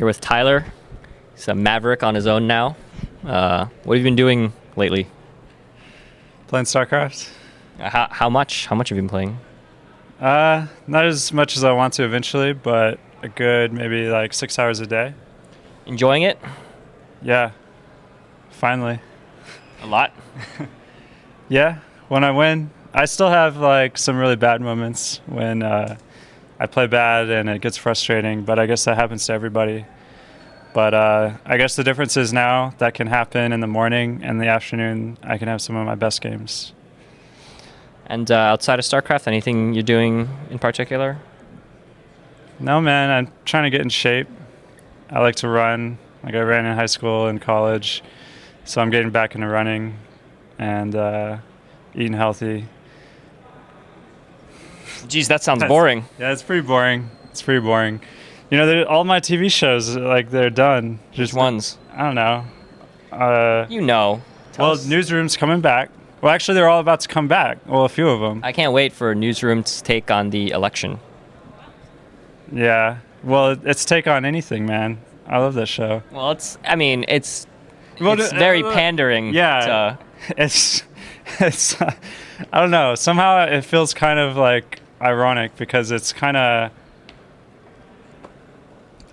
Here with Tyler. He's a maverick on his own now. What have you been doing lately? Playing StarCraft. How much? How much have you been playing? Not as much as I want to eventually, but a good maybe like 6 hours a day. Enjoying it? Yeah. Finally. A lot? Yeah. When I win, I still have like some really bad moments when I play bad and it gets frustrating, but I guess that happens to everybody. But I guess the difference is now that can happen in the morning and the afternoon. I can have some of my best games. And outside of StarCraft, anything you're doing in particular? No, man. I'm trying to get in shape. I like to run. Like I ran in high school and college. So I'm getting back into running and eating healthy. Geez, that sounds boring. Yeah, it's pretty boring. It's pretty boring. You know, all my TV shows, like, they're done. Just ones. I don't know. You know. Well, Newsroom's coming back. Well, actually, they're all about to come back. Well, a few of them. I can't wait for Newsroom's take on the election. Yeah. Well, it's take on anything, man. I love that show. Well, it's very pandering. Yeah. It's I don't know. Somehow it feels kind of like ironic because it's kind of,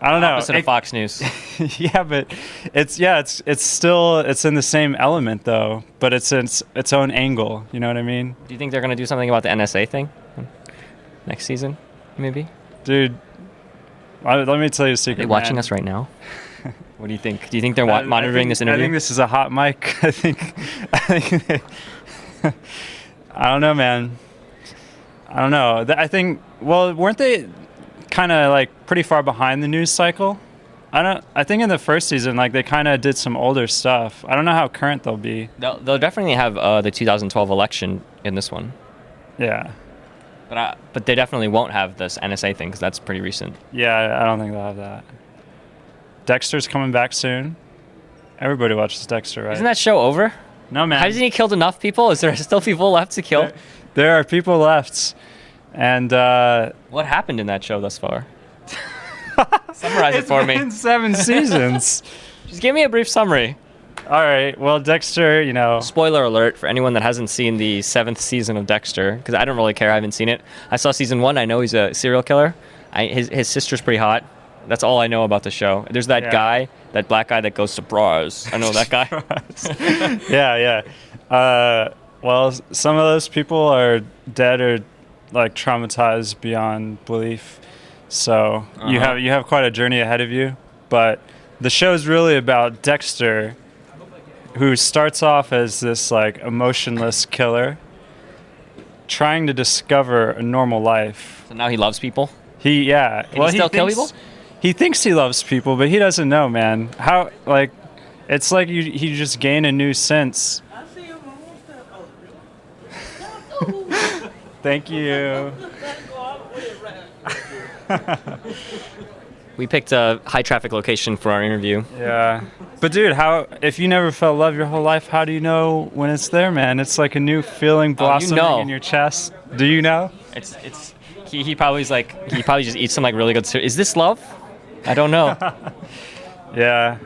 I don't know. Opposite of Fox News. Yeah, but it's still in the same element though, but it's its own angle. You know what I mean? Do you think they're going to do something about the NSA thing next season? Maybe. Dude, let me tell you a secret. Are they watching us right now? What do you think? Do you think they're monitoring this interview? I think this is a hot mic. I think I don't know, man. I don't know. I think. Well, weren't they kind of like pretty far behind the news cycle? I think in the first season, like they kind of did some older stuff. I don't know how current they'll be. They'll definitely have the 2012 election in this one. Yeah. But they definitely won't have this NSA thing because that's pretty recent. Yeah, I don't think they'll have that. Dexter's coming back soon. Everybody watches Dexter, right? Isn't that show over? No, man. Hasn't he killed enough people? Is there still people left to kill? There are people left. And what happened in that show thus far? Summarize it for me. It's been 7 seasons. Just give me a brief summary. All right. Well, Dexter, you know. Spoiler alert for anyone that hasn't seen the 7th season of Dexter, because I don't really care. I haven't seen it. I saw season 1. I know he's a serial killer. His sister's pretty hot. That's all I know about the show. There's that guy, that black guy that goes to bras. I know that guy. Yeah. Well, some of those people are dead or like traumatized beyond belief. So you have quite a journey ahead of you. But the show's really about Dexter, who starts off as this like emotionless killer, trying to discover a normal life. So now he loves people? Can he still kill people? He thinks he loves people, but he doesn't know, man. How, like, it's like you just gain a new sense. Thank you. We picked a high traffic location for our interview. Yeah. But dude, if you never felt love your whole life, how do you know when it's there, man? It's like a new feeling blossoming in your chest. Do you know? He probably just eats some like really good cereal. Is this love? I don't know. Yeah.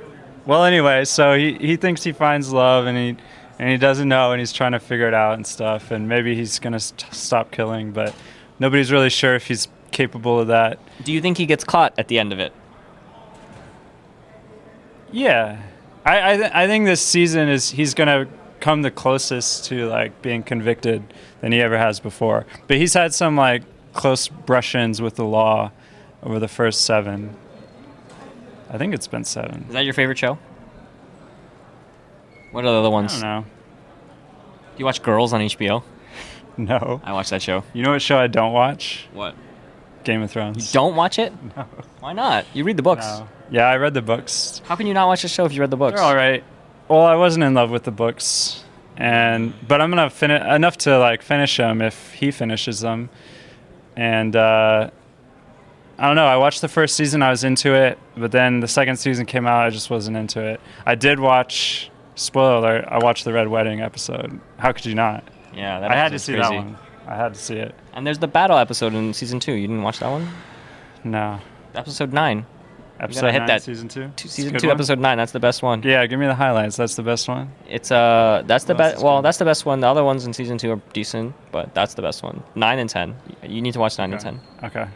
Well, anyway, so he thinks he finds love and he doesn't know and he's trying to figure it out and stuff, and maybe he's going to stop killing, but nobody's really sure if he's capable of that. Do you think he gets caught at the end of it? Yeah. I think this season he's going to come the closest to like being convicted than he ever has before. But he's had some like close brush-ins with the law over the first 7. I think it's been 7. Is that your favorite show? What are the other ones? I don't know. Do you watch Girls on HBO? No. I watch that show. You know what show I don't watch? What? Game of Thrones. You don't watch it? No. Why not? You read the books. No. Yeah, I read the books. How can you not watch the show if you read the books? They're all right. Well, I wasn't in love with the books, but I'm gonna finish enough to like finish them if he finishes them. And I don't know. I watched the first season. I was into it, but then the second season came out. I just wasn't into it. I did watch. Spoiler alert! I watched the Red Wedding episode. How could you not? Yeah, that I had to see crazy. that one. I had to see it. And there's the battle episode in season 2. You didn't watch that one? No. Episode 9. Episode hit 9, that. season 2. Season 2, episode 9. That's the best one. Yeah, give me the highlights. That's the best one. It's that's the best. Well, that's the best one. The other ones in season 2 are decent, but that's the best one. 9 and 10. You need to watch 9 and 10. Okay.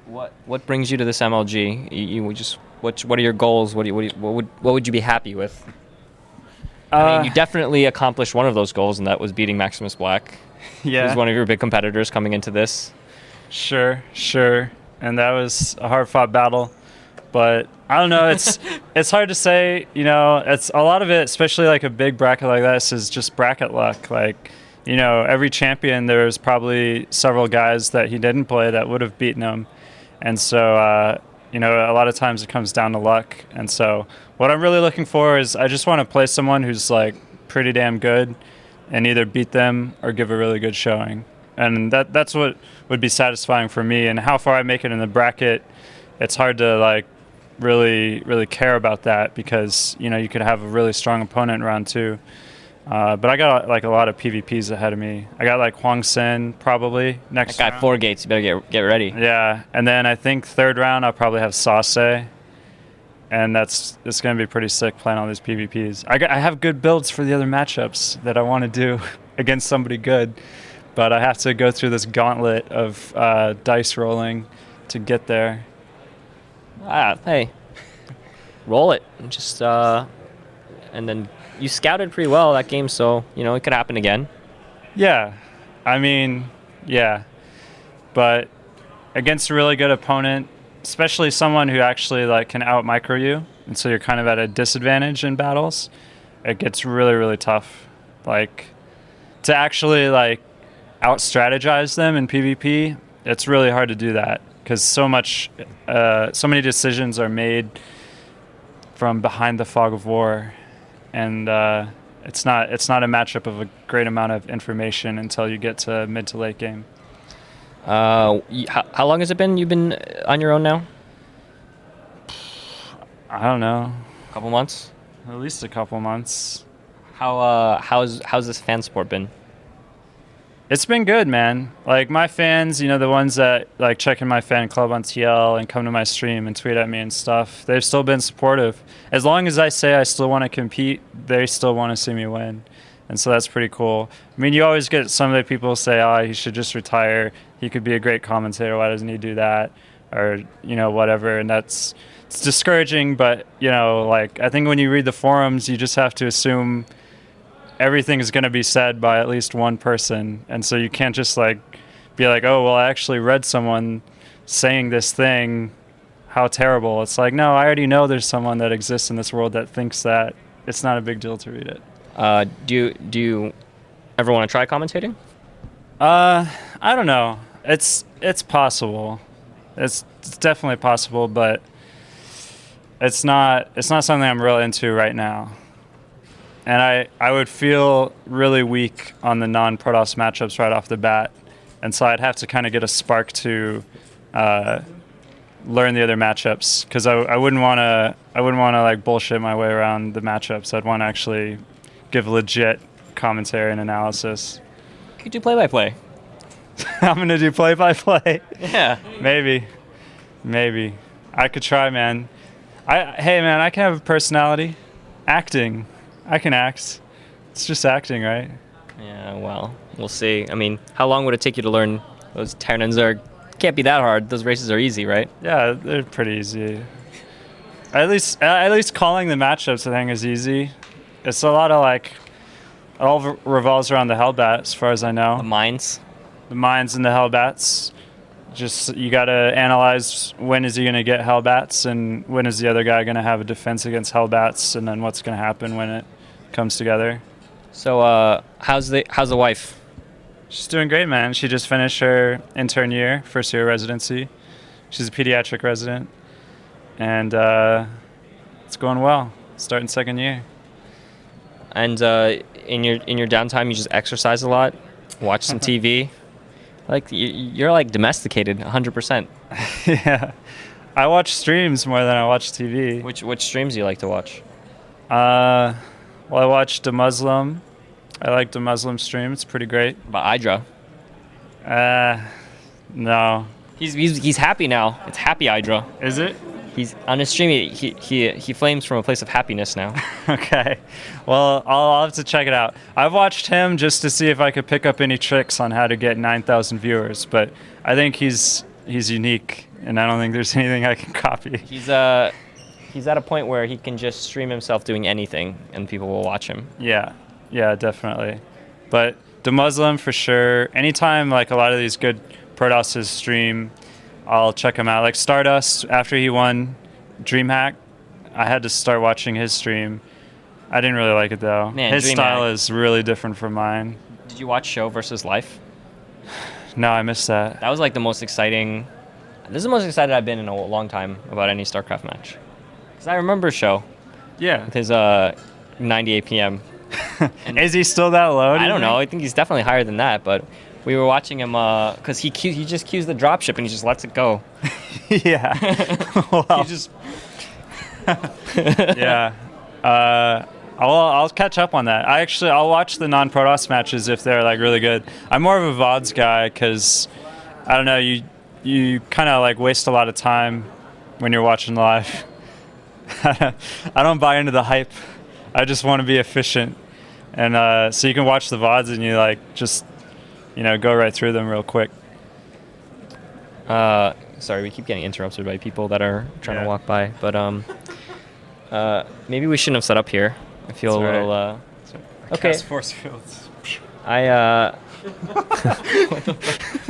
What brings you to this MLG? You just what are your goals? What would you be happy with? I mean, you definitely accomplished one of those goals, and that was beating Maximus Black. Yeah. Who's one of your big competitors coming into this. Sure. And that was a hard-fought battle. But I don't know, it's hard to say, it's a lot of it, especially like a big bracket like this, is just bracket luck. Like, every champion, there's probably several guys that he didn't play that would have beaten him. And so, a lot of times it comes down to luck. And so what I'm really looking for is I just want to play someone who's like pretty damn good and either beat them or give a really good showing. And that's what would be satisfying for me. And how far I make it in the bracket, it's hard to like really care about that because, you could have a really strong opponent in round 2. But I got like a lot of PvPs ahead of me. I got like Huang Sin probably next round. That guy 4 gates. You better get ready. Yeah, and then I think third round I'll probably have Sase, and it's going to be pretty sick playing all these PvPs. I have good builds for the other matchups that I want to do against somebody good, but I have to go through this gauntlet of dice rolling to get there. Hey, roll it. Just and then. You scouted pretty well that game, so, it could happen again. Yeah. I mean, yeah. But against a really good opponent, especially someone who actually like can out-micro you, and so you're kind of at a disadvantage in battles, it gets really, really tough. Like, to actually like out-strategize them in PvP, it's really hard to do that because so many decisions are made from behind the fog of war. And it's not a matchup of a great amount of information until you get to mid to late game. How long has it been? You've been on your own now? I don't know. A couple months? At least a couple months. How's this fan support been? It's been good, man. Like my fans, the ones that like check in my fan club on TL and come to my stream and tweet at me and stuff, they've still been supportive. As long as I say I still want to compete, they still want to see me win. And so that's pretty cool. I mean, you always get some of the people say, he should just retire. He could be a great commentator. Why doesn't he do that? Or, whatever. And it's discouraging, but, like I think when you read the forums, you just have to assume everything is going to be said by at least one person. And so you can't just like be like, oh, well, I actually read someone saying this thing. How terrible. It's like, no, I already know there's someone that exists in this world that thinks that. It's not a big deal to read it. Do you ever want to try commentating? I don't know. It's possible. It's definitely possible, but it's not something I'm really into right now. And I would feel really weak on the non-Protoss matchups right off the bat. And so I'd have to kind of get a spark to learn the other matchups because I wouldn't want to like bullshit my way around the matchups. I'd want to actually give legit commentary and analysis. You could do play-by-play. I'm going to do play-by-play. Yeah. Maybe. I could try, man. Hey, man, I can have a personality. Acting. I can act. It's just acting, right? Yeah, well, we'll see. I mean, how long would it take you to learn those Terrans? Can't be that hard. Those races are easy, right? Yeah, they're pretty easy. At least calling the matchups, I think, is easy. It's a lot of like, it all revolves around the Hellbat, as far as I know. The mines and the Hellbats. Just you got to analyze when is he going to get Hellbats and when is the other guy going to have a defense against Hellbats, and then what's going to happen when it comes together. So how's the wife? She's doing great, man. She just finished her intern year, first year residency. She's a pediatric resident, and it's going well. Starting second year. And in your downtime, you just exercise a lot, watch some TV. Like you're like domesticated 100%. Yeah, I watch streams more than I watch TV. Which streams do you like to watch? Well, I watched a Muslim. I like the Muslim stream. It's pretty great. About Hydra? No. He's happy now. It's happy Hydra. Is it? He's on his stream. He flames from a place of happiness now. Okay. Well, I'll have to check it out. I've watched him just to see if I could pick up any tricks on how to get 9,000 viewers, but I think he's unique, and I don't think there's anything I can copy. He's at a point where he can just stream himself doing anything, and people will watch him. Yeah, definitely. But the Muslim for sure. Anytime like a lot of these good Prodosses stream, I'll check him out. Like Stardust, after he won DreamHack, I had to start watching his stream. I didn't really like it though. Man, his DreamHack. style is really different from mine. Did you watch Show versus Life? No, I missed that. That was like the most exciting. This is the most excited I've been in a long time about any StarCraft match. Because I remember Show Yeah. with his 98 PM. Is he still that low? I don't know. I think he's definitely higher than that, but we were watching him because he just cues the dropship and he just lets it go. Yeah. Well, He just yeah. I'll catch up on that. I'll watch the non-Protoss matches if they're like really good. I'm more of a VODs guy because I don't know, you kind of like waste a lot of time when you're watching live. I don't buy into the hype. I just want to be efficient, and so you can watch the VODs and you like just go right through them real quick. sorry, we keep getting interrupted by people that are trying to walk by, but maybe we shouldn't have set up here. I feel That's a little okay. Cast force fields.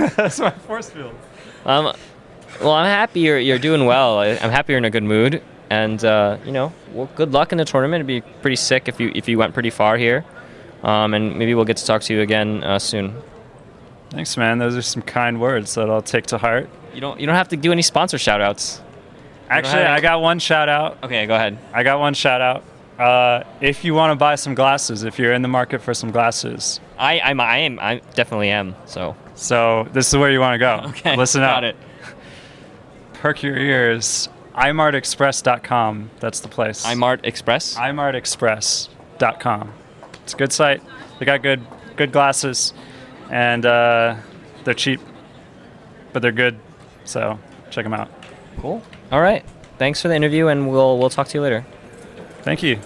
That's my force field. well, I'm happy you're doing well. I'm happy you're in a good mood, and well, good luck in the tournament. It'd be pretty sick if you went pretty far here, and maybe we'll get to talk to you again soon. Thanks, man. Those are some kind words that I'll take to heart. You don't have to do any sponsor shout outs. Actually, I got one shout out. Okay, go ahead. I got one shout out. If you want to buy some glasses, if you're in the market for some glasses, I definitely am. So this is where you want to go. Okay, Listen got up. it. Perk your ears. imartexpress.com. That's the place. iMart Express. imartexpress.com. It's a good site. They got good glasses, and they're cheap, but they're good. So check them out. Cool. All right. Thanks for the interview, and we'll talk to you later. Thank you.